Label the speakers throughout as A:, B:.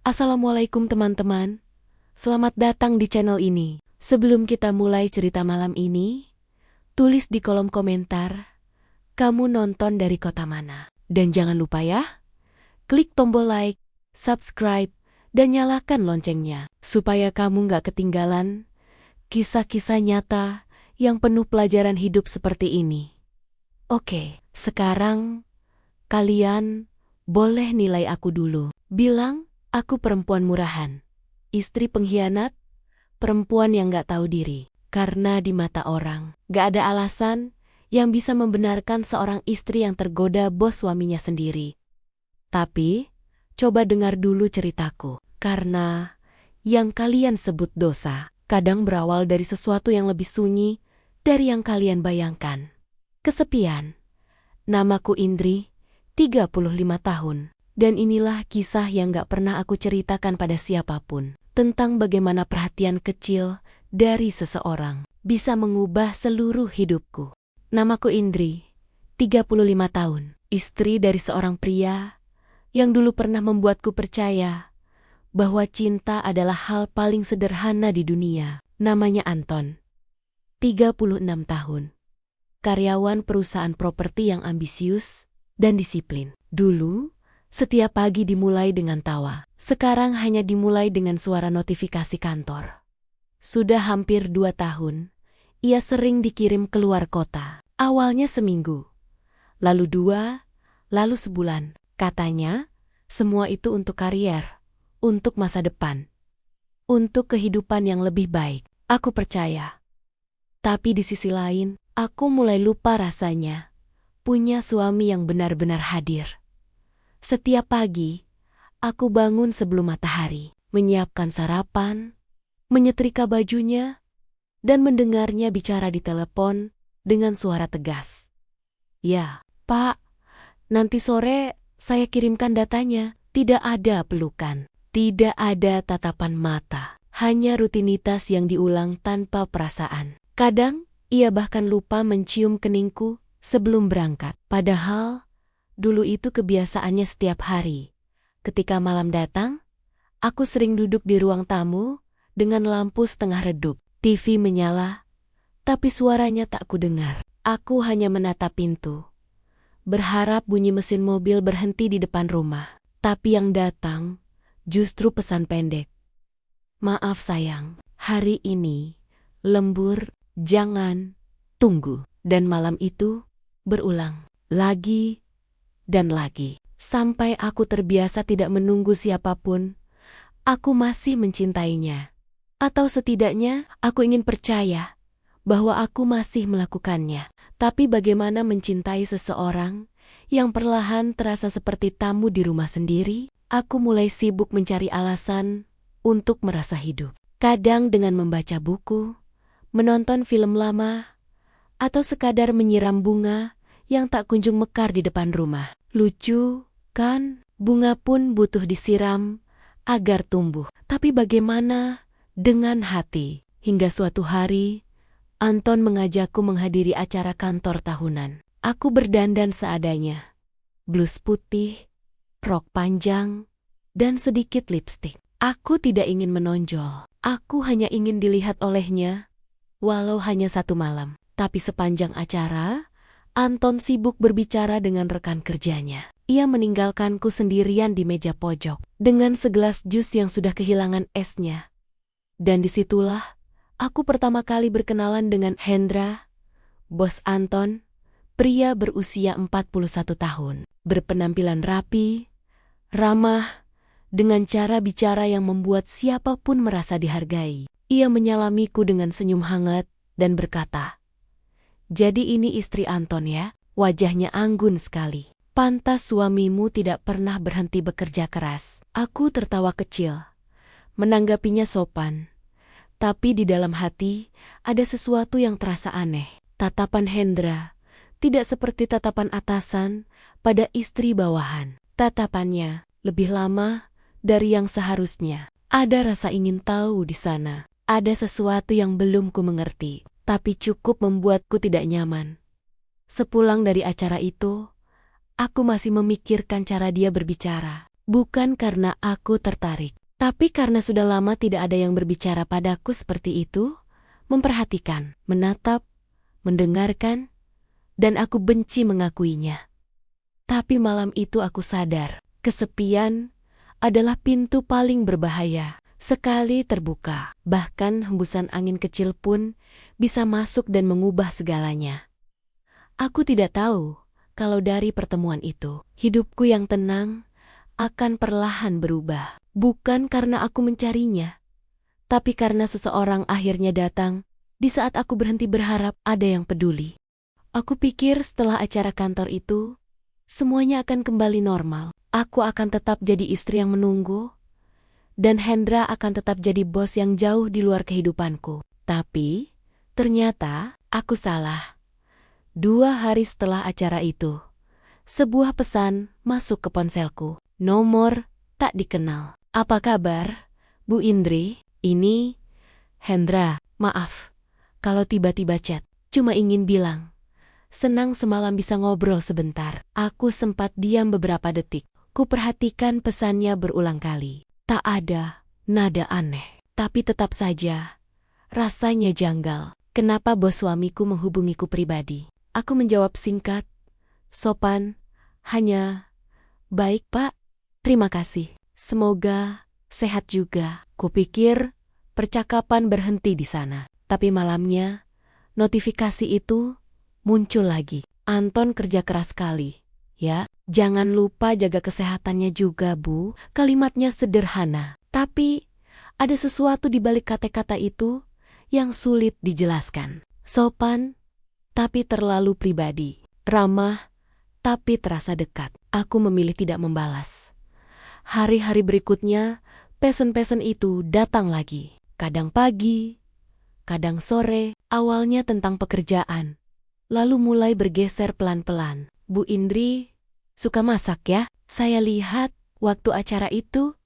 A: Assalamualaikum teman-teman, selamat datang di channel ini. Sebelum kita mulai cerita malam ini, tulis di kolom komentar, kamu nonton dari kota mana? Dan jangan lupa ya, klik tombol like, subscribe, dan nyalakan loncengnya, supaya kamu gak ketinggalan kisah-kisah nyata yang penuh pelajaran hidup seperti ini. Oke, sekarang kalian boleh nilai aku dulu. Bilang, aku perempuan murahan, istri pengkhianat, perempuan yang gak tahu diri. Karena di mata orang, gak ada alasan yang bisa membenarkan seorang istri yang tergoda bos suaminya sendiri. Tapi, coba dengar dulu ceritaku. Karena yang kalian sebut dosa, kadang berawal dari sesuatu yang lebih sunyi dari yang kalian bayangkan. Kesepian. Namaku Indri, 35 tahun. Dan inilah kisah yang gak pernah aku ceritakan pada siapapun. Tentang bagaimana perhatian kecil dari seseorang bisa mengubah seluruh hidupku. Namaku Indri, 35 tahun. Istri dari seorang pria yang dulu pernah membuatku percaya bahwa cinta adalah hal paling sederhana di dunia. Namanya Anton, 36 tahun. Karyawan perusahaan properti yang ambisius dan disiplin. Dulu, setiap pagi dimulai dengan tawa. Sekarang hanya dimulai dengan suara notifikasi kantor. Sudah hampir 2 tahun, ia sering dikirim keluar kota. Awalnya seminggu, lalu 2, lalu sebulan. Katanya, semua itu untuk karier, untuk masa depan, untuk kehidupan yang lebih baik. Aku percaya. Tapi di sisi lain, aku mulai lupa rasanya punya suami yang benar-benar hadir. Setiap pagi, aku bangun sebelum matahari, menyiapkan sarapan, menyetrika bajunya, dan mendengarnya bicara di telepon dengan suara tegas. Ya, Pak, nanti sore saya kirimkan datanya. Tidak ada pelukan, tidak ada tatapan mata, hanya rutinitas yang diulang tanpa perasaan. Kadang, ia bahkan lupa mencium keningku sebelum berangkat. Padahal, dulu itu kebiasaannya setiap hari. Ketika malam datang, aku sering duduk di ruang tamu dengan lampu setengah redup. TV menyala, tapi suaranya tak kudengar. Aku hanya menatap pintu, berharap bunyi mesin mobil berhenti di depan rumah. Tapi yang datang justru pesan pendek. Maaf sayang, hari ini lembur, jangan, tunggu. Dan malam itu berulang lagi dan lagi. Sampai aku terbiasa tidak menunggu siapapun, aku masih mencintainya. Atau setidaknya aku ingin percaya bahwa aku masih melakukannya. Tapi bagaimana mencintai seseorang yang perlahan terasa seperti tamu di rumah sendiri? Aku mulai sibuk mencari alasan untuk merasa hidup. Kadang dengan membaca buku, menonton film lama, atau sekadar menyiram bunga yang tak kunjung mekar di depan rumah. Lucu, kan? Bunga pun butuh disiram agar tumbuh. Tapi bagaimana dengan hati? Hingga suatu hari, Anton mengajakku menghadiri acara kantor tahunan. Aku berdandan seadanya. Blus putih, rok panjang, dan sedikit lipstik. Aku tidak ingin menonjol. Aku hanya ingin dilihat olehnya, walau hanya 1 malam. Tapi sepanjang acara, Anton sibuk berbicara dengan rekan kerjanya. Ia meninggalkanku sendirian di meja pojok, dengan segelas jus yang sudah kehilangan esnya. Dan disitulah, aku pertama kali berkenalan dengan Hendra, bos Anton, pria berusia 41 tahun. Berpenampilan rapi, ramah, dengan cara bicara yang membuat siapapun merasa dihargai. Ia menyalamiku dengan senyum hangat dan berkata, "Jadi ini istri Anton ya?" Wajahnya anggun sekali. "Pantas suamimu tidak pernah berhenti bekerja keras." Aku tertawa kecil, menanggapinya sopan. Tapi di dalam hati ada sesuatu yang terasa aneh. Tatapan Hendra tidak seperti tatapan atasan pada istri bawahan. Tatapannya lebih lama dari yang seharusnya. Ada rasa ingin tahu di sana. Ada sesuatu yang belum ku mengerti, tapi cukup membuatku tidak nyaman. Sepulang dari acara itu, aku masih memikirkan cara dia berbicara. Bukan karena aku tertarik, tapi karena sudah lama tidak ada yang berbicara padaku seperti itu, memperhatikan, menatap, mendengarkan, dan aku benci mengakuinya. Tapi malam itu aku sadar, kesepian adalah pintu paling berbahaya. Sekali terbuka, bahkan hembusan angin kecil pun bisa masuk dan mengubah segalanya. Aku tidak tahu kalau dari pertemuan itu, hidupku yang tenang akan perlahan berubah. Bukan karena aku mencarinya, tapi karena seseorang akhirnya datang di saat aku berhenti berharap ada yang peduli. Aku pikir setelah acara kantor itu, semuanya akan kembali normal. Aku akan tetap jadi istri yang menunggu, dan Hendra akan tetap jadi bos yang jauh di luar kehidupanku. Tapi, ternyata aku salah. 2 hari setelah acara itu, sebuah pesan masuk ke ponselku. Nomor tak dikenal. Apa kabar, Bu Indri? Ini Hendra. Maaf kalau tiba-tiba chat. Cuma ingin bilang, senang semalam bisa ngobrol sebentar. Aku sempat diam beberapa detik. Kuperhatikan pesannya berulang kali. Tak ada nada aneh, tapi tetap saja rasanya janggal. Kenapa bos suamiku menghubungiku pribadi? Aku menjawab singkat, sopan, hanya, baik pak, terima kasih. Semoga sehat juga. Kupikir percakapan berhenti di sana. Tapi malamnya, notifikasi itu muncul lagi. Anton kerja keras sekali. Ya, jangan lupa jaga kesehatannya juga, Bu. Kalimatnya sederhana, tapi ada sesuatu di balik kata-kata itu yang sulit dijelaskan. Sopan, tapi terlalu pribadi. Ramah, tapi terasa dekat. Aku memilih tidak membalas. Hari-hari berikutnya, pesan-pesan itu datang lagi. Kadang pagi, kadang sore, awalnya tentang pekerjaan. Lalu mulai bergeser pelan-pelan. Bu Indri, suka masak ya? Saya lihat waktu acara itu,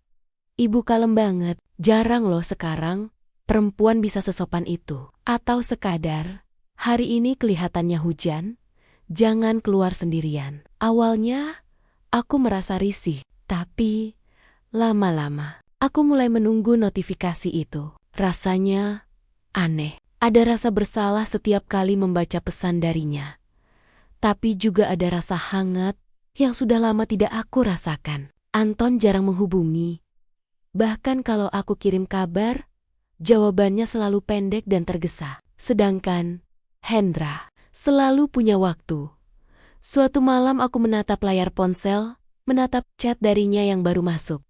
A: Ibu kalem banget. Jarang loh sekarang perempuan bisa sesopan itu. Atau sekadar, hari ini kelihatannya hujan, jangan keluar sendirian. Awalnya, aku merasa risih, tapi lama-lama, aku mulai menunggu notifikasi itu. Rasanya aneh. Ada rasa bersalah setiap kali membaca pesan darinya. Tapi juga ada rasa hangat yang sudah lama tidak aku rasakan. Anton jarang menghubungi. Bahkan kalau aku kirim kabar, jawabannya selalu pendek dan tergesa. Sedangkan Hendra selalu punya waktu. Suatu malam aku menatap layar ponsel, menatap chat darinya yang baru masuk.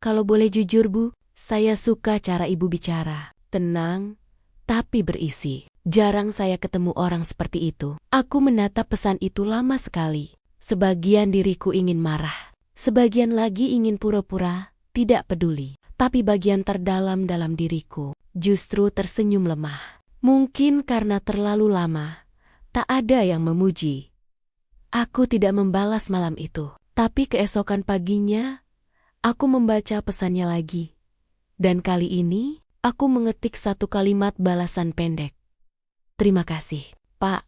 A: Kalau boleh jujur Bu, saya suka cara Ibu bicara. Tenang, tapi berisi. Jarang saya ketemu orang seperti itu. Aku menatap pesan itu lama sekali. Sebagian diriku ingin marah. Sebagian lagi ingin pura-pura tidak peduli. Tapi bagian terdalam dalam diriku justru tersenyum lemah. Mungkin karena terlalu lama, tak ada yang memuji. Aku tidak membalas malam itu. Tapi keesokan paginya, aku membaca pesannya lagi. Dan kali ini, aku mengetik satu kalimat balasan pendek. Terima kasih, Pak.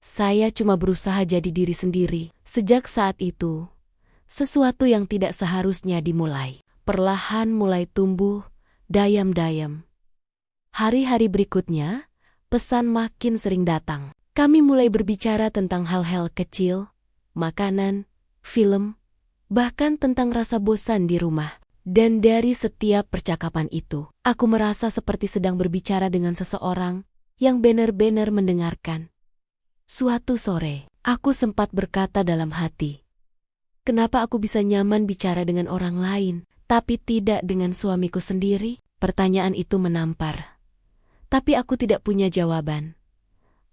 A: Saya cuma berusaha jadi diri sendiri. Sejak saat itu, sesuatu yang tidak seharusnya dimulai, perlahan mulai tumbuh, dayam-dayam. Hari-hari berikutnya, pesan makin sering datang. Kami mulai berbicara tentang hal-hal kecil, makanan, film, bahkan tentang rasa bosan di rumah. Dan dari setiap percakapan itu, aku merasa seperti sedang berbicara dengan seseorang yang benar-benar mendengarkan. Suatu sore, aku sempat berkata dalam hati, kenapa aku bisa nyaman bicara dengan orang lain, tapi tidak dengan suamiku sendiri? Pertanyaan itu menampar. Tapi aku tidak punya jawaban.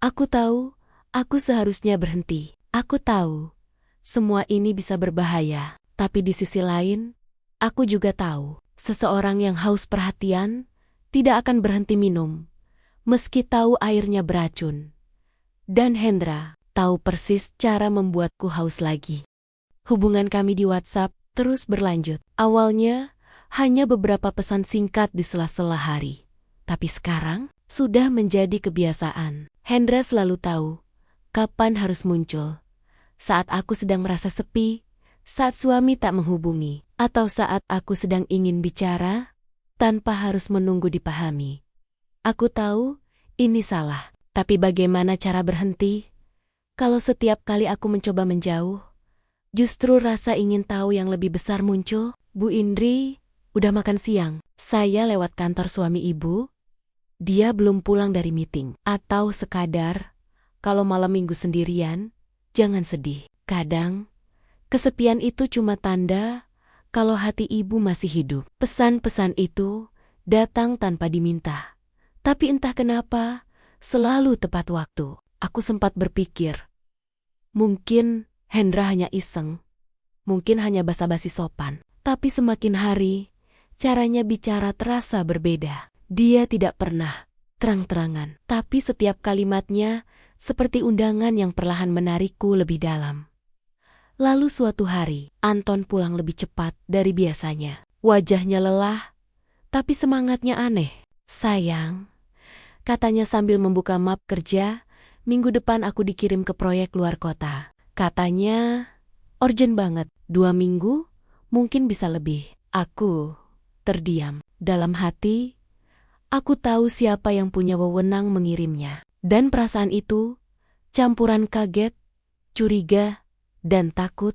A: Aku tahu, aku seharusnya berhenti. Aku tahu, semua ini bisa berbahaya. Tapi di sisi lain, aku juga tahu, seseorang yang haus perhatian tidak akan berhenti minum, meski tahu airnya beracun. Dan Hendra tahu persis cara membuatku haus lagi. Hubungan kami di WhatsApp terus berlanjut. Awalnya hanya beberapa pesan singkat di sela-sela hari. Tapi sekarang sudah menjadi kebiasaan. Hendra selalu tahu kapan harus muncul. Saat aku sedang merasa sepi, saat suami tak menghubungi, atau saat aku sedang ingin bicara, tanpa harus menunggu dipahami. Aku tahu ini salah, tapi bagaimana cara berhenti? Kalau setiap kali aku mencoba menjauh, justru rasa ingin tahu yang lebih besar muncul. Bu Indri, udah makan siang? Saya lewat kantor suami ibu. Dia belum pulang dari meeting. Atau sekadar, kalau malam minggu sendirian, jangan sedih. Kadang, kesepian itu cuma tanda kalau hati ibu masih hidup. Pesan-pesan itu datang tanpa diminta. Tapi entah kenapa, selalu tepat waktu. Aku sempat berpikir, mungkin Hendra hanya iseng. Mungkin hanya basa-basi sopan. Tapi semakin hari, caranya bicara terasa berbeda. Dia tidak pernah terang-terangan, tapi setiap kalimatnya seperti undangan yang perlahan menarikku lebih dalam. Lalu suatu hari, Anton pulang lebih cepat dari biasanya. Wajahnya lelah, tapi semangatnya aneh. Sayang, katanya sambil membuka map kerja, minggu depan aku dikirim ke proyek luar kota. Katanya, urgent banget, 2 minggu, mungkin bisa lebih. Aku terdiam. Dalam hati, aku tahu siapa yang punya wewenang mengirimnya. Dan perasaan itu, campuran kaget, curiga, dan takut,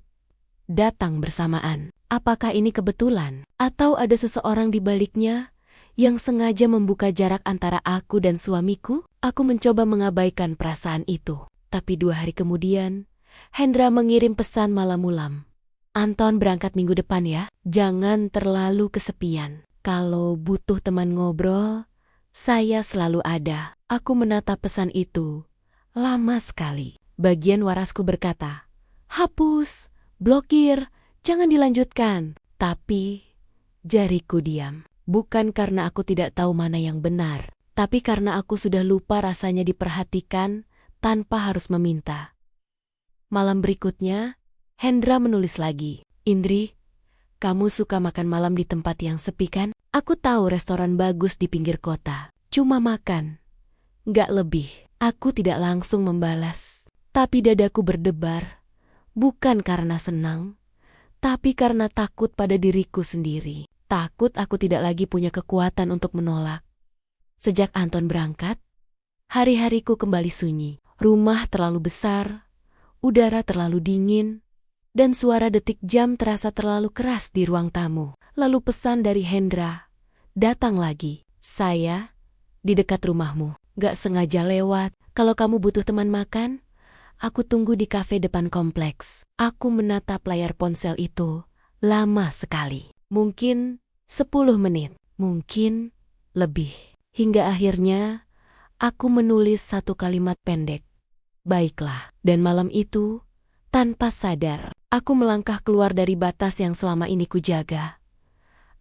A: datang bersamaan. Apakah ini kebetulan? Atau ada seseorang di baliknya yang sengaja membuka jarak antara aku dan suamiku? Aku mencoba mengabaikan perasaan itu. Tapi 2 hari kemudian, Hendra mengirim pesan malam-mulam. Anton berangkat minggu depan ya. Jangan terlalu kesepian. Kalau butuh teman ngobrol, saya selalu ada. Aku menatap pesan itu. Lama sekali. Bagian warasku berkata, hapus, blokir, jangan dilanjutkan. Tapi jariku diam. Bukan karena aku tidak tahu mana yang benar, tapi karena aku sudah lupa rasanya diperhatikan tanpa harus meminta. Malam berikutnya, Hendra menulis lagi. Indri, kamu suka makan malam di tempat yang sepi kan? Aku tahu restoran bagus di pinggir kota. Cuma makan. Nggak lebih. Aku tidak langsung membalas. Tapi dadaku berdebar. Bukan karena senang, tapi karena takut pada diriku sendiri. Takut aku tidak lagi punya kekuatan untuk menolak. Sejak Anton berangkat, hari-hariku kembali sunyi. Rumah terlalu besar, udara terlalu dingin, dan suara detik jam terasa terlalu keras di ruang tamu. Lalu pesan dari Hendra, datang lagi. Saya di dekat rumahmu, gak sengaja lewat. Kalau kamu butuh teman makan, aku tunggu di kafe depan kompleks. Aku menatap layar ponsel itu, lama sekali. Mungkin 10 menit, mungkin lebih. Hingga akhirnya, aku menulis satu kalimat pendek. Baiklah, dan malam itu, tanpa sadar, aku melangkah keluar dari batas yang selama ini kujaga.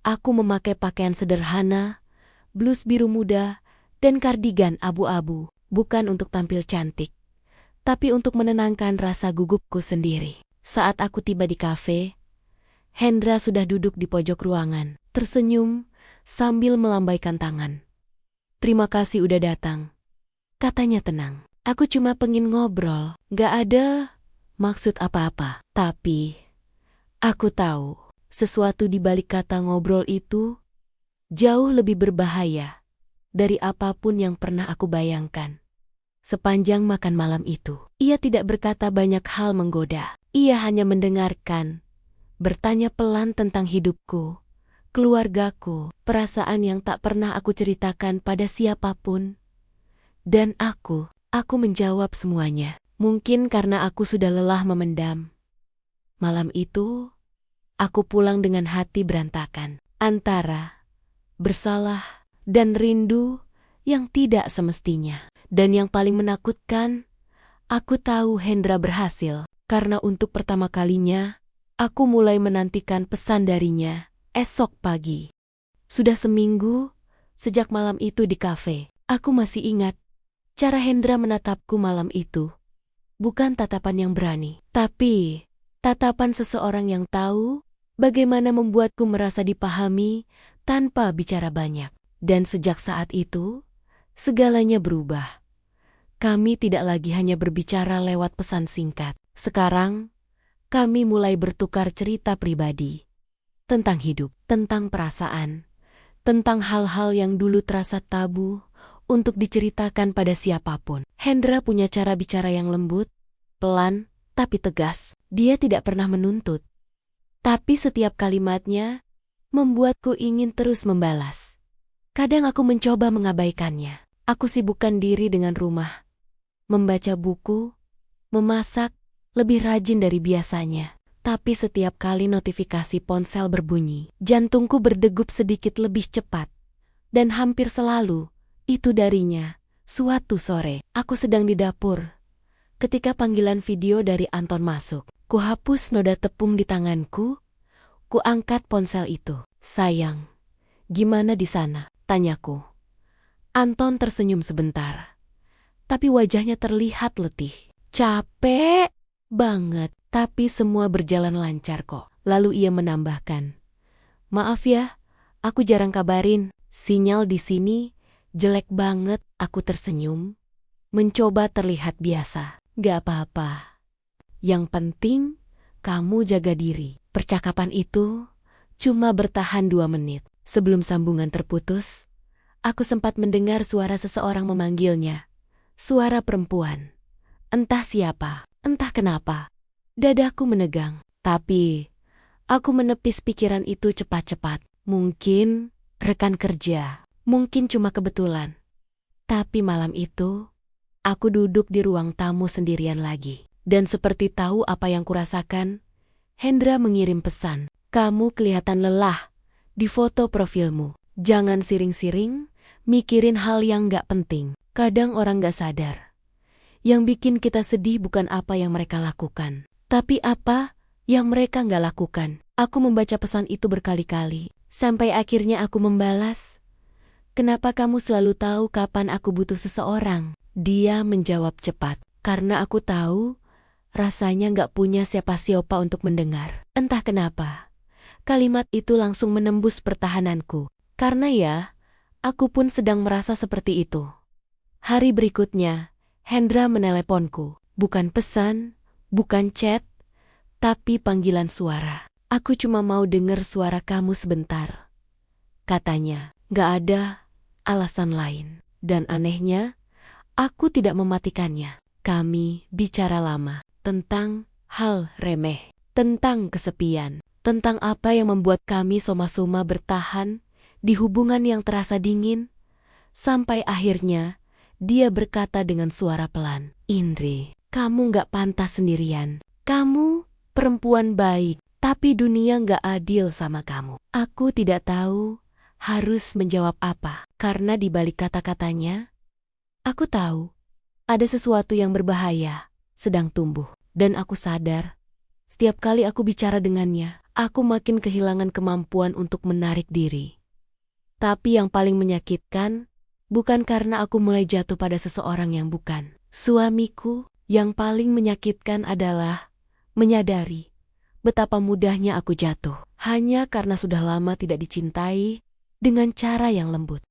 A: Aku memakai pakaian sederhana, blus biru muda, dan kardigan abu-abu, bukan untuk tampil cantik, tapi untuk menenangkan rasa gugupku sendiri. Saat aku tiba di kafe, Hendra sudah duduk di pojok ruangan, tersenyum sambil melambaikan tangan. Terima kasih udah datang, katanya tenang. Aku cuma pengen ngobrol, gak ada maksud apa-apa. Tapi, aku tahu sesuatu di balik kata ngobrol itu jauh lebih berbahaya dari apapun yang pernah aku bayangkan. Sepanjang makan malam itu, ia tidak berkata banyak hal menggoda. Ia hanya mendengarkan, bertanya pelan tentang hidupku, keluargaku, perasaan yang tak pernah aku ceritakan pada siapapun. Dan aku menjawab semuanya. Mungkin karena aku sudah lelah memendam. Malam itu, aku pulang dengan hati berantakan, antara bersalah dan rindu yang tidak semestinya. Dan yang paling menakutkan, aku tahu Hendra berhasil, karena untuk pertama kalinya, aku mulai menantikan pesan darinya esok pagi. Sudah seminggu sejak malam itu di kafe. Aku masih ingat cara Hendra menatapku malam itu. Bukan tatapan yang berani, tapi tatapan seseorang yang tahu bagaimana membuatku merasa dipahami tanpa bicara banyak. Dan sejak saat itu, segalanya berubah. Kami tidak lagi hanya berbicara lewat pesan singkat. Sekarang, kami mulai bertukar cerita pribadi. tentang hidup, tentang perasaan, tentang hal-hal yang dulu terasa tabu untuk diceritakan pada siapapun. Hendra punya cara bicara yang lembut, pelan, tapi tegas. Dia tidak pernah menuntut. Tapi setiap kalimatnya membuatku ingin terus membalas. Kadang aku mencoba mengabaikannya. Aku sibukkan diri dengan rumah, membaca buku, memasak, lebih rajin dari biasanya. Tapi setiap kali notifikasi ponsel berbunyi, jantungku berdegup sedikit lebih cepat. Dan hampir selalu, itu darinya. Suatu sore, aku sedang di dapur. Ketika panggilan video dari Anton masuk, kuhapus noda tepung di tanganku, kuangkat ponsel itu. Sayang, gimana di sana? Tanyaku. Anton tersenyum sebentar, tapi wajahnya terlihat letih. Capek banget, tapi semua berjalan lancar kok. Lalu ia menambahkan, maaf ya, aku jarang kabarin. Sinyal di sini jelek banget. Aku tersenyum, mencoba terlihat biasa. Gak apa-apa. Yang penting, kamu jaga diri. Percakapan itu cuma bertahan 2 menit. Sebelum sambungan terputus, aku sempat mendengar suara seseorang memanggilnya. Suara perempuan. Entah siapa, entah kenapa. Dadaku menegang. Tapi, aku menepis pikiran itu cepat-cepat. Mungkin rekan kerja, mungkin cuma kebetulan. Tapi malam itu, aku duduk di ruang tamu sendirian lagi. Dan seperti tahu apa yang kurasakan, Hendra mengirim pesan. Kamu kelihatan lelah di foto profilmu. Jangan siring-siring, mikirin hal yang gak penting. Kadang orang gak sadar. Yang bikin kita sedih bukan apa yang mereka lakukan, tapi apa yang mereka gak lakukan. Aku membaca pesan itu berkali-kali, sampai akhirnya aku membalas. Kenapa kamu selalu tahu kapan aku butuh seseorang? Dia menjawab cepat, karena aku tahu rasanya gak punya siapa-siapa untuk mendengar. Entah kenapa, kalimat itu langsung menembus pertahananku. Karena ya, aku pun sedang merasa seperti itu. Hari berikutnya, Hendra meneleponku. Bukan pesan, bukan chat, tapi panggilan suara. Aku cuma mau dengar suara kamu sebentar. Katanya, gak ada alasan lain. Dan anehnya, aku tidak mematikannya. Kami bicara lama tentang hal remeh, tentang kesepian, tentang apa yang membuat kami soma-soma bertahan di hubungan yang terasa dingin. Sampai akhirnya, dia berkata dengan suara pelan, Indri, kamu gak pantas sendirian. Kamu perempuan baik, tapi dunia gak adil sama kamu. Aku tidak tahu harus menjawab apa, karena di balik kata-katanya, aku tahu ada sesuatu yang berbahaya sedang tumbuh. Dan aku sadar, setiap kali aku bicara dengannya, aku makin kehilangan kemampuan untuk menarik diri. Tapi yang paling menyakitkan, bukan karena aku mulai jatuh pada seseorang yang bukan suamiku. Yang paling menyakitkan adalah menyadari betapa mudahnya aku jatuh hanya karena sudah lama tidak dicintai dengan cara yang lembut.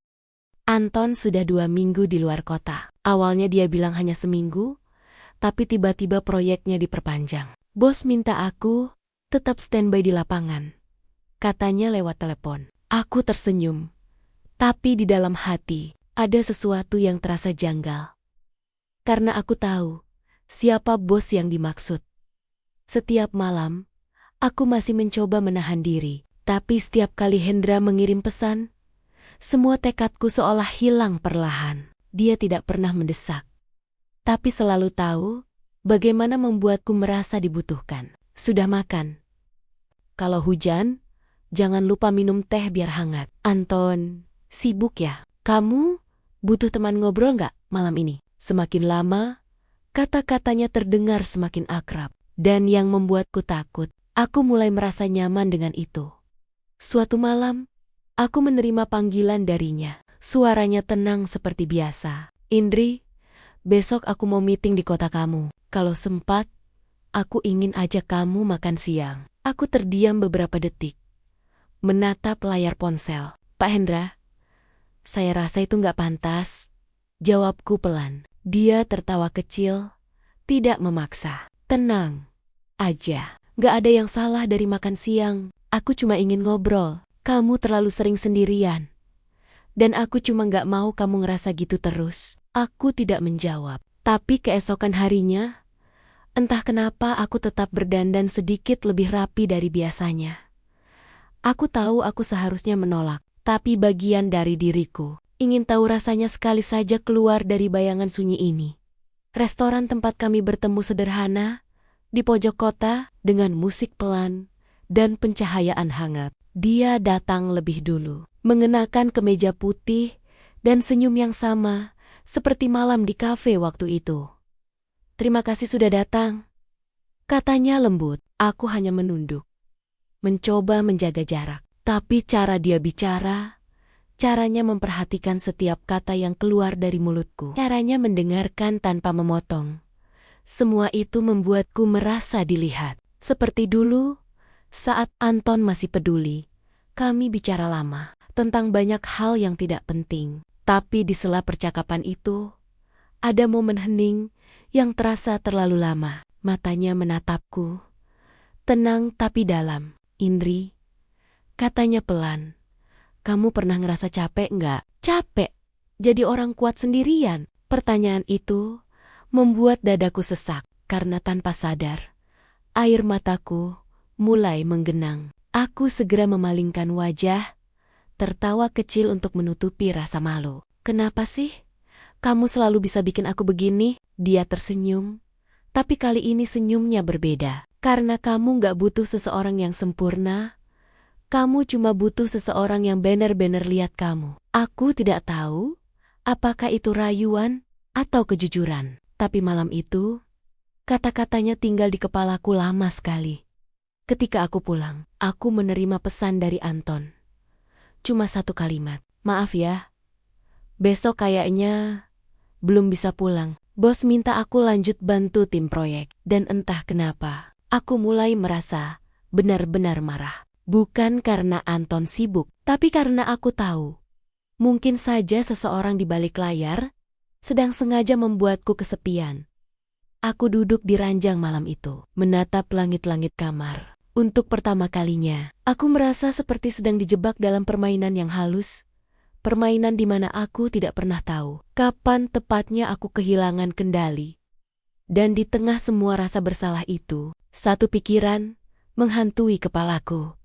A: Anton sudah 2 minggu di luar kota. Awalnya dia bilang hanya seminggu, tapi tiba-tiba proyeknya diperpanjang. Bos minta aku tetap standby di lapangan. Katanya lewat telepon. Aku tersenyum, tapi di dalam hati ada sesuatu yang terasa janggal. Karena aku tahu siapa bos yang dimaksud. Setiap malam, aku masih mencoba menahan diri. Tapi setiap kali Hendra mengirim pesan, semua tekadku seolah hilang perlahan. Dia tidak pernah mendesak, tapi selalu tahu bagaimana membuatku merasa dibutuhkan. Sudah makan? Kalau hujan, jangan lupa minum teh biar hangat. Anton, sibuk ya? Kamu butuh teman ngobrol nggak malam ini? Semakin lama, kata-katanya terdengar semakin akrab. Dan yang membuatku takut, aku mulai merasa nyaman dengan itu. Suatu malam, aku menerima panggilan darinya. Suaranya tenang seperti biasa. Indri, besok aku mau meeting di kota kamu. Kalau sempat, aku ingin ajak kamu makan siang. Aku terdiam beberapa detik, menatap layar ponsel. Pak Hendra, saya rasa itu nggak pantas. Jawabku pelan. Dia tertawa kecil, tidak memaksa. Tenang aja, nggak ada yang salah dari makan siang. Aku cuma ingin ngobrol. Kamu terlalu sering sendirian. Dan aku cuma gak mau kamu ngerasa gitu terus. Aku tidak menjawab. Tapi keesokan harinya, entah kenapa aku tetap berdandan sedikit lebih rapi dari biasanya. Aku tahu aku seharusnya menolak, tapi bagian dari diriku ingin tahu rasanya sekali saja keluar dari bayangan sunyi ini. Restoran tempat kami bertemu sederhana, di pojok kota dengan musik pelan dan pencahayaan hangat. Dia datang lebih dulu, mengenakan kemeja putih dan senyum yang sama seperti malam di kafe waktu itu. "Terima kasih sudah datang," katanya lembut. Aku hanya menunduk, mencoba menjaga jarak. Tapi cara dia bicara, caranya memperhatikan setiap kata yang keluar dari mulutku, caranya mendengarkan tanpa memotong. Semua itu membuatku merasa dilihat. Seperti dulu, saat Anton masih peduli, kami bicara lama tentang banyak hal yang tidak penting. Tapi di sela percakapan itu, ada momen hening yang terasa terlalu lama. Matanya menatapku, tenang tapi dalam. "Indri," katanya pelan, "kamu pernah ngerasa capek nggak?" "Capek? Jadi orang kuat sendirian?" Pertanyaan itu membuat dadaku sesak karena tanpa sadar, air mataku mulai menggenang. Aku segera memalingkan wajah, tertawa kecil untuk menutupi rasa malu. "Kenapa sih? Kamu selalu bisa bikin aku begini?" Dia tersenyum, tapi kali ini senyumnya berbeda. "Karena kamu gak butuh seseorang yang sempurna, kamu cuma butuh seseorang yang benar-benar lihat kamu." Aku tidak tahu apakah itu rayuan atau kejujuran, tapi malam itu, kata-katanya tinggal di kepalaku lama sekali. Ketika aku pulang, aku menerima pesan dari Anton. Cuma satu kalimat, "Maaf ya, besok kayaknya belum bisa pulang. Bos minta aku lanjut bantu tim proyek." Dan entah kenapa, aku mulai merasa benar-benar marah. Bukan karena Anton sibuk, tapi karena aku tahu, mungkin saja seseorang di balik layar sedang sengaja membuatku kesepian. Aku duduk di ranjang malam itu, menatap langit-langit kamar. Untuk pertama kalinya, aku merasa seperti sedang dijebak dalam permainan yang halus. Permainan di mana aku tidak pernah tahu kapan tepatnya aku kehilangan kendali. Dan di tengah semua rasa bersalah itu, satu pikiran menghantui kepalaku.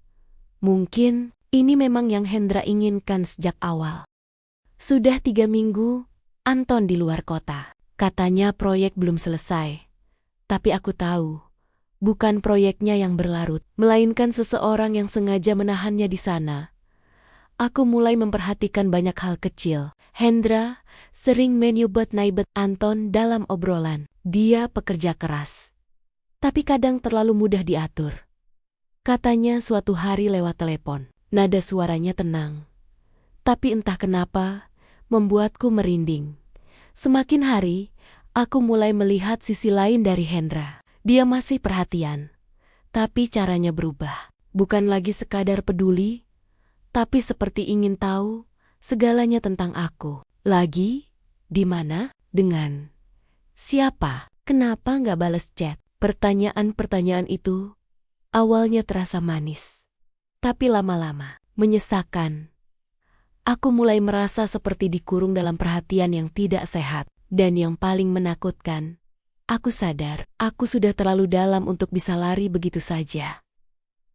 A: Mungkin ini memang yang Hendra inginkan sejak awal. Sudah 3 minggu, Anton di luar kota. Katanya proyek belum selesai. Tapi aku tahu, bukan proyeknya yang berlarut, melainkan seseorang yang sengaja menahannya di sana. Aku mulai memperhatikan banyak hal kecil. Hendra sering menyebut-nyebut Anton dalam obrolan. Dia pekerja keras, tapi kadang terlalu mudah diatur. Katanya suatu hari lewat telepon, nada suaranya tenang, tapi entah kenapa membuatku merinding. Semakin hari, aku mulai melihat sisi lain dari Hendra. Dia masih perhatian, tapi caranya berubah. Bukan lagi sekadar peduli, tapi seperti ingin tahu segalanya tentang aku. Lagi, di mana, dengan siapa, kenapa nggak balas chat? Pertanyaan-pertanyaan itu awalnya terasa manis, tapi lama-lama menyesakkan. Aku mulai merasa seperti dikurung dalam perhatian yang tidak sehat. Dan yang paling menakutkan, aku sadar aku sudah terlalu dalam untuk bisa lari begitu saja.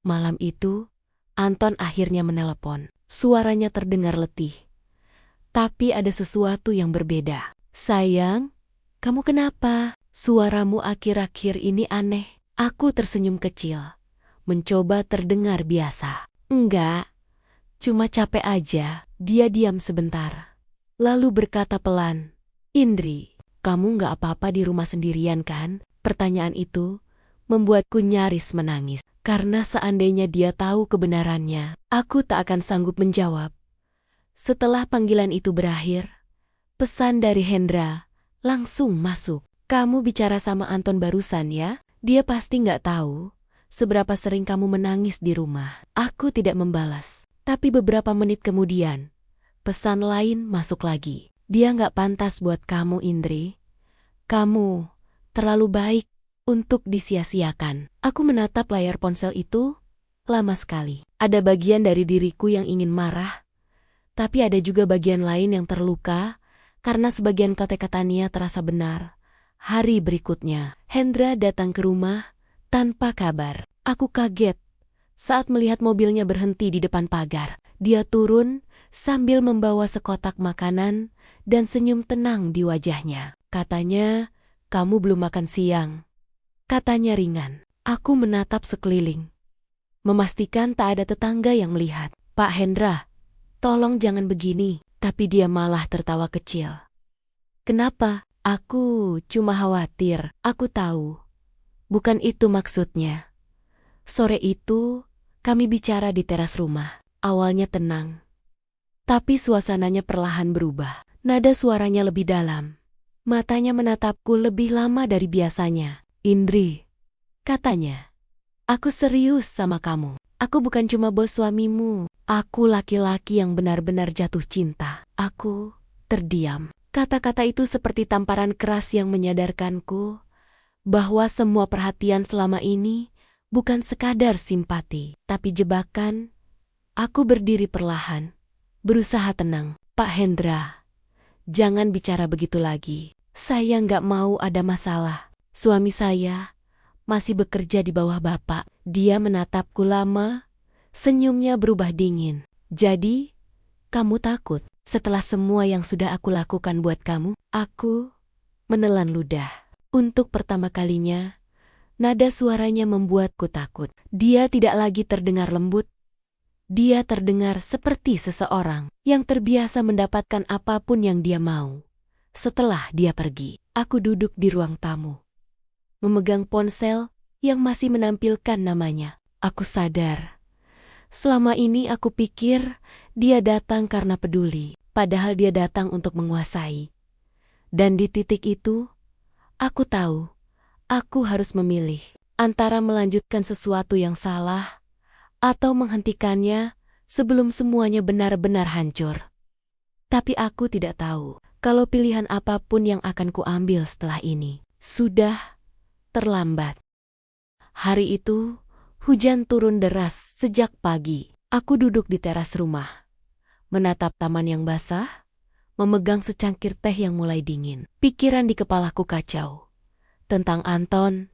A: Malam itu, Anton akhirnya menelepon. Suaranya terdengar letih. Tapi ada sesuatu yang berbeda. "Sayang, kamu kenapa? Suaramu akhir-akhir ini aneh." Aku tersenyum kecil, mencoba terdengar biasa. "Enggak, cuma capek aja." Dia diam sebentar, lalu berkata pelan, "Indri, kamu nggak apa-apa di rumah sendirian kan?" Pertanyaan itu membuatku nyaris menangis, karena seandainya dia tahu kebenarannya, aku tak akan sanggup menjawab. Setelah panggilan itu berakhir, pesan dari Hendra langsung masuk. "Kamu bicara sama Anton barusan ya? Dia pasti nggak tahu seberapa sering kamu menangis di rumah." Aku tidak membalas, tapi beberapa menit kemudian, pesan lain masuk lagi. "Dia nggak pantas buat kamu, Indri. Kamu terlalu baik untuk disia-siakan." Aku menatap layar ponsel itu, lama sekali. Ada bagian dari diriku yang ingin marah, tapi ada juga bagian lain yang terluka karena sebagian kata-kata Nia terasa benar. Hari berikutnya, Hendra datang ke rumah tanpa kabar. Aku kaget saat melihat mobilnya berhenti di depan pagar. Dia turun sambil membawa sekotak makanan dan senyum tenang di wajahnya. Katanya, "Kamu belum makan siang," katanya ringan. Aku menatap sekeliling, memastikan tak ada tetangga yang melihat. "Pak Hendra, tolong jangan begini." Tapi dia malah tertawa kecil. "Kenapa? Aku cuma khawatir." Aku tahu, bukan itu maksudnya. Sore itu, kami bicara di teras rumah. Awalnya tenang, tapi suasananya perlahan berubah. Nada suaranya lebih dalam. Matanya menatapku lebih lama dari biasanya. "Indri," katanya, "aku serius sama kamu. Aku bukan cuma bos suamimu. Aku laki-laki yang benar-benar jatuh cinta." Aku terdiam. Kata-kata itu seperti tamparan keras yang menyadarkanku bahwa semua perhatian selama ini bukan sekadar simpati, tapi jebakan. Aku berdiri perlahan, berusaha tenang. "Pak Hendra, jangan bicara begitu lagi. Saya nggak mau ada masalah. Suami saya masih bekerja di bawah Bapak." Dia menatapku lama, senyumnya berubah dingin. "Jadi, kamu takut setelah semua yang sudah aku lakukan buat kamu?" Aku menelan ludah. Untuk pertama kalinya, nada suaranya membuatku takut. Dia tidak lagi terdengar lembut. Dia terdengar seperti seseorang yang terbiasa mendapatkan apapun yang dia mau. Setelah dia pergi, aku duduk di ruang tamu, memegang ponsel yang masih menampilkan namanya. Aku sadar, selama ini aku pikir dia datang karena peduli, padahal dia datang untuk menguasai. Dan di titik itu, aku tahu, aku harus memilih antara melanjutkan sesuatu yang salah atau menghentikannya sebelum semuanya benar-benar hancur. Tapi aku tidak tahu kalau pilihan apapun yang akan kuambil setelah ini sudah terlambat. Hari itu, hujan turun deras sejak pagi. Aku duduk di teras rumah, menatap taman yang basah, memegang secangkir teh yang mulai dingin. Pikiran di kepalaku kacau. Tentang Anton,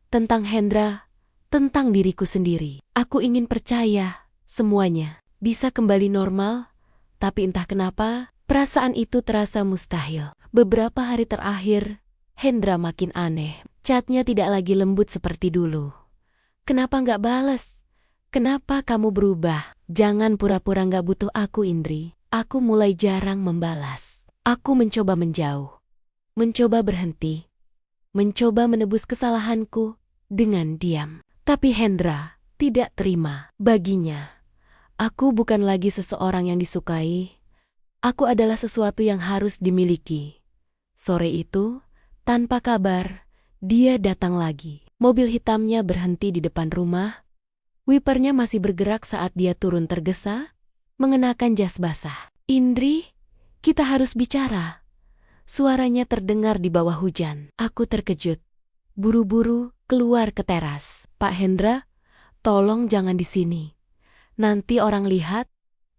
A: tentang Hendra, tentang diriku sendiri. Aku ingin percaya semuanya bisa kembali normal, tapi entah kenapa, perasaan itu terasa mustahil. Beberapa hari terakhir, Hendra makin aneh. Chatnya tidak lagi lembut seperti dulu. "Kenapa nggak balas? Kenapa kamu berubah? Jangan pura-pura nggak butuh aku, Indri." Aku mulai jarang membalas. Aku mencoba menjauh, mencoba berhenti, mencoba menebus kesalahanku dengan diam. Tapi Hendra tidak terima. Baginya, aku bukan lagi seseorang yang disukai. Aku adalah sesuatu yang harus dimiliki. Sore itu, tanpa kabar, dia datang lagi. Mobil hitamnya berhenti di depan rumah. Wipernya masih bergerak saat dia turun tergesa, mengenakan jas basah. "Indri, kita harus bicara." Suaranya terdengar di bawah hujan. Aku terkejut. Buru-buru keluar ke teras. "Pak Hendra, tolong jangan di sini. Nanti orang lihat."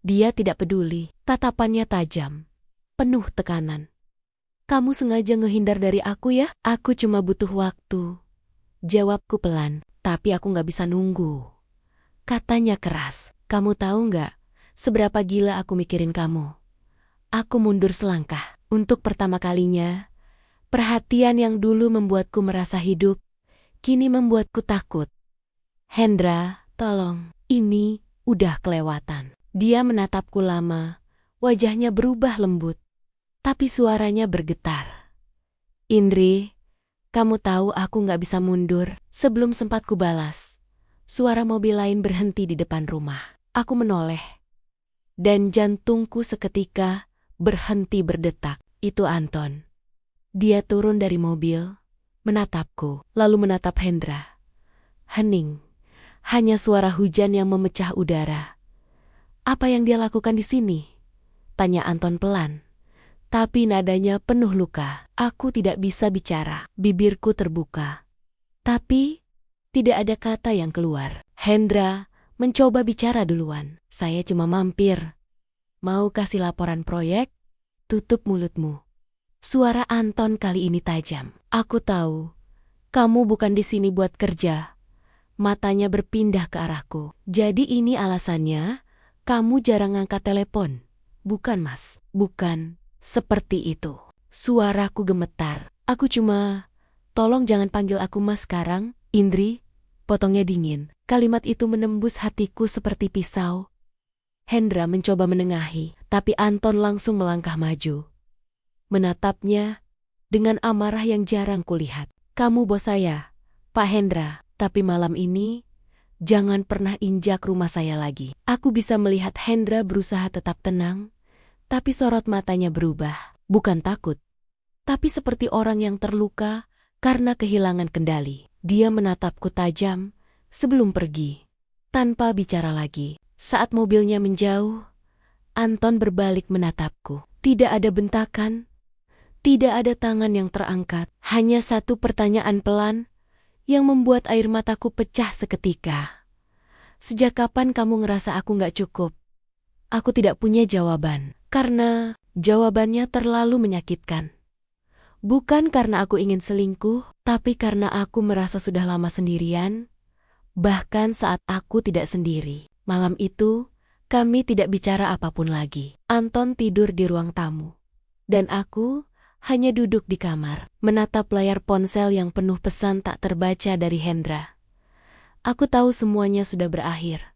A: Dia tidak peduli. Tatapannya tajam, penuh tekanan. "Kamu sengaja ngehindar dari aku ya?" "Aku cuma butuh waktu," jawabku pelan. "Tapi aku nggak bisa nunggu," katanya keras. "Kamu tahu nggak seberapa gila aku mikirin kamu?" Aku mundur selangkah. Untuk pertama kalinya, perhatian yang dulu membuatku merasa hidup, kini membuatku takut. "Hendra, tolong, ini udah kelewatan." Dia menatapku lama, wajahnya berubah lembut, tapi suaranya bergetar. "Indri, kamu tahu aku nggak bisa mundur." Sebelum sempat kubalas, suara mobil lain berhenti di depan rumah. Aku menoleh, dan jantungku seketika berhenti berdetak. Itu Anton. Dia turun dari mobil, menatapku, lalu menatap Hendra. Hening, hanya suara hujan yang memecah udara. "Apa yang dia lakukan di sini?" tanya Anton pelan, tapi nadanya penuh luka. Aku tidak bisa bicara, bibirku terbuka, tapi tidak ada kata yang keluar. Hendra mencoba bicara duluan. Saya cuma mampir. Mau kasih laporan proyek? Tutup mulutmu. Suara Anton kali ini tajam. Aku tahu, kamu bukan di sini buat kerja. Matanya berpindah ke arahku. Jadi ini alasannya, kamu jarang angkat telepon. Bukan, Mas. Bukan, seperti itu. Suaraku gemetar. Aku cuma, tolong jangan panggil aku Mas sekarang, Indri. Potongnya dingin. Kalimat itu menembus hatiku seperti pisau. Hendra mencoba menengahi, tapi Anton langsung melangkah maju. Menatapnya dengan amarah yang jarang kulihat. Kamu bos saya, Pak Hendra, tapi malam ini jangan pernah injak rumah saya lagi. Aku bisa melihat Hendra berusaha tetap tenang, tapi sorot matanya berubah. Bukan takut, tapi seperti orang yang terluka karena kehilangan kendali. Dia menatapku tajam sebelum pergi, tanpa bicara lagi. Saat mobilnya menjauh, Anton berbalik menatapku. Tidak ada bentakan, tidak ada tangan yang terangkat, hanya satu pertanyaan pelan yang membuat air mataku pecah seketika. Sejak kapan kamu ngerasa aku gak cukup? Aku tidak punya jawaban, karena jawabannya terlalu menyakitkan. Bukan karena aku ingin selingkuh, tapi karena aku merasa sudah lama sendirian, bahkan saat aku tidak sendiri. Malam itu, kami tidak bicara apapun lagi. Anton tidur di ruang tamu, dan aku hanya duduk di kamar, menatap layar ponsel yang penuh pesan tak terbaca dari Hendra. Aku tahu semuanya sudah berakhir,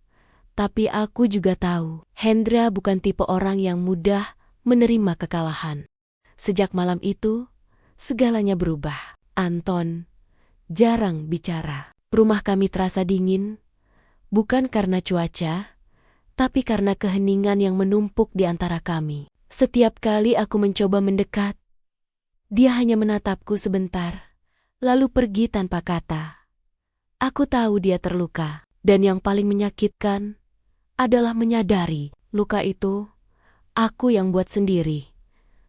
A: tapi aku juga tahu Hendra bukan tipe orang yang mudah menerima kekalahan. Sejak malam itu, segalanya berubah. Anton jarang bicara. Rumah kami terasa dingin, bukan karena cuaca, tapi karena keheningan yang menumpuk di antara kami. Setiap kali aku mencoba mendekat, dia hanya menatapku sebentar, lalu pergi tanpa kata. Aku tahu dia terluka, dan yang paling menyakitkan adalah menyadari luka itu aku yang buat sendiri.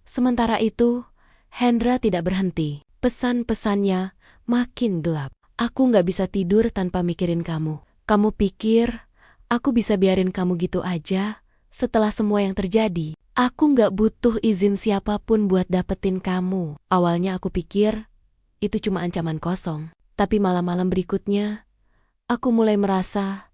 A: Sementara itu, Hendra tidak berhenti. Pesan-pesannya makin gelap. Aku gak bisa tidur tanpa mikirin kamu. Kamu pikir aku bisa biarin kamu gitu aja setelah semua yang terjadi? Aku gak butuh izin siapapun buat dapetin kamu. Awalnya aku pikir itu cuma ancaman kosong. Tapi malam-malam berikutnya, aku mulai merasa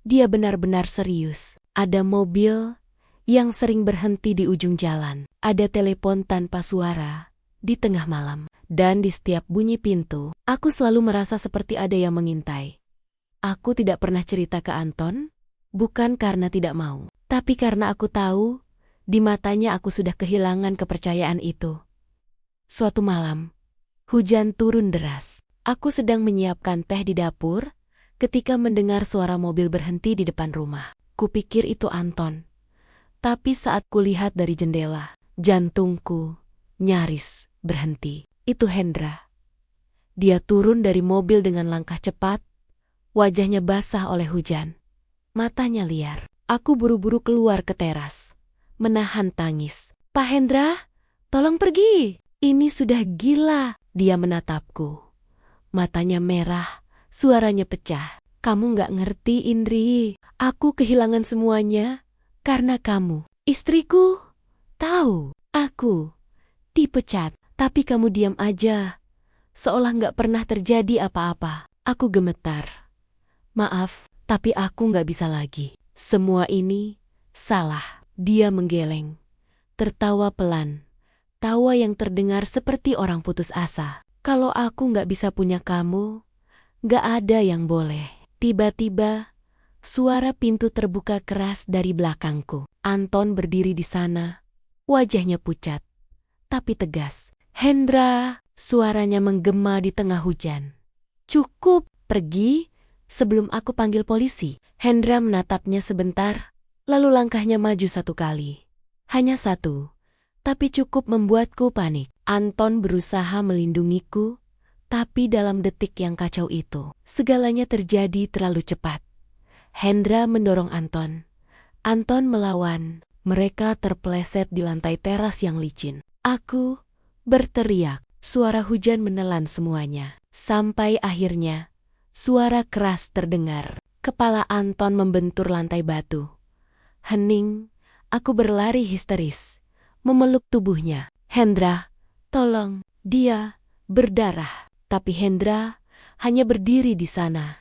A: dia benar-benar serius. Ada mobil yang sering berhenti di ujung jalan. Ada telepon tanpa suara di tengah malam. Dan di setiap bunyi pintu, aku selalu merasa seperti ada yang mengintai. Aku tidak pernah cerita ke Anton, bukan karena tidak mau, tapi karena aku tahu di matanya aku sudah kehilangan kepercayaan itu. Suatu malam, hujan turun deras. Aku sedang menyiapkan teh di dapur ketika mendengar suara mobil berhenti di depan rumah. Kupikir itu Anton. Tapi saat kulihat dari jendela, jantungku nyaris berhenti. Itu Hendra. Dia turun dari mobil dengan langkah cepat, wajahnya basah oleh hujan. Matanya liar. Aku buru-buru keluar ke teras, menahan tangis. Pak Hendra, tolong pergi. Ini sudah gila. Dia menatapku. Matanya merah, suaranya pecah. Kamu gak ngerti, Indri. Aku kehilangan semuanya karena kamu. Istriku tahu aku dipecat, tapi kamu diam aja. Seolah gak pernah terjadi apa-apa. Aku gemetar. Maaf, tapi aku gak bisa lagi. Semua ini salah. Dia menggeleng. Tertawa pelan. Tawa yang terdengar seperti orang putus asa. Kalau aku gak bisa punya kamu, gak ada yang boleh. Tiba-tiba, suara pintu terbuka keras dari belakangku. Anton berdiri di sana. Wajahnya pucat, tapi tegas. Hendra, suaranya menggema di tengah hujan. Cukup, pergi sebelum aku panggil polisi. Hendra menatapnya sebentar, lalu langkahnya maju satu kali. Hanya satu, tapi cukup membuatku panik. Anton berusaha melindungiku, tapi dalam detik yang kacau itu, segalanya terjadi terlalu cepat. Hendra mendorong Anton. Anton melawan. Mereka terpeleset di lantai teras yang licin. Aku berteriak. Suara hujan menelan semuanya. Sampai akhirnya, suara keras terdengar. Kepala Anton membentur lantai batu. Hening, aku berlari histeris, memeluk tubuhnya. Hendra, tolong, dia berdarah. Tapi Hendra hanya berdiri di sana,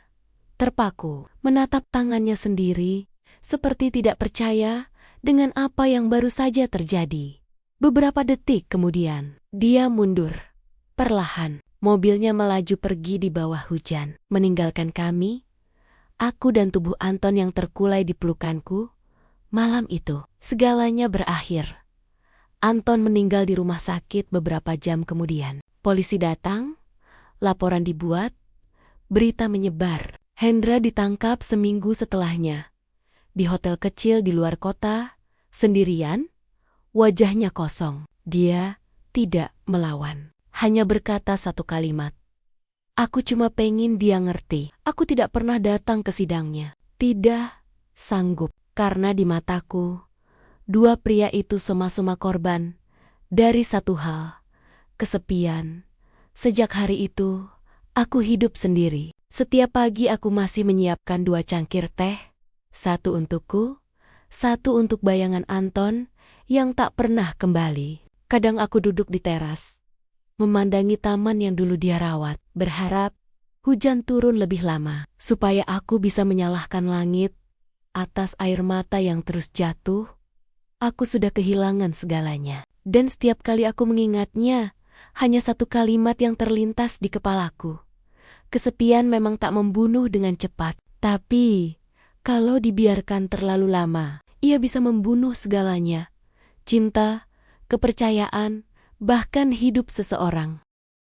A: terpaku, menatap tangannya sendiri, seperti tidak percaya dengan apa yang baru saja terjadi. Beberapa detik kemudian, dia mundur. Perlahan, mobilnya melaju pergi di bawah hujan, meninggalkan kami, aku dan tubuh Anton yang terkulai di pelukanku. Malam itu, segalanya berakhir. Anton meninggal di rumah sakit beberapa jam kemudian. Polisi datang, laporan dibuat, berita menyebar. Hendra ditangkap seminggu setelahnya. Di hotel kecil di luar kota, sendirian, wajahnya kosong. Dia tidak melawan, hanya berkata satu kalimat. Aku cuma pengen dia ngerti. Aku tidak pernah datang ke sidangnya. Tidak sanggup, karena di mataku, dua pria itu sama-sama korban dari satu hal, kesepian. Sejak hari itu, aku hidup sendiri. Setiap pagi aku masih menyiapkan 2 cangkir teh, satu untukku, satu untuk bayangan Anton yang tak pernah kembali. Kadang aku duduk di teras, memandangi taman yang dulu dia rawat, berharap hujan turun lebih lama, supaya aku bisa menyalahkan langit atas air mata yang terus jatuh. Aku sudah kehilangan segalanya. Dan setiap kali aku mengingatnya, hanya satu kalimat yang terlintas di kepalaku. Kesepian memang tak membunuh dengan cepat, tapi kalau dibiarkan terlalu lama, ia bisa membunuh segalanya. Cinta, kepercayaan, bahkan hidup seseorang.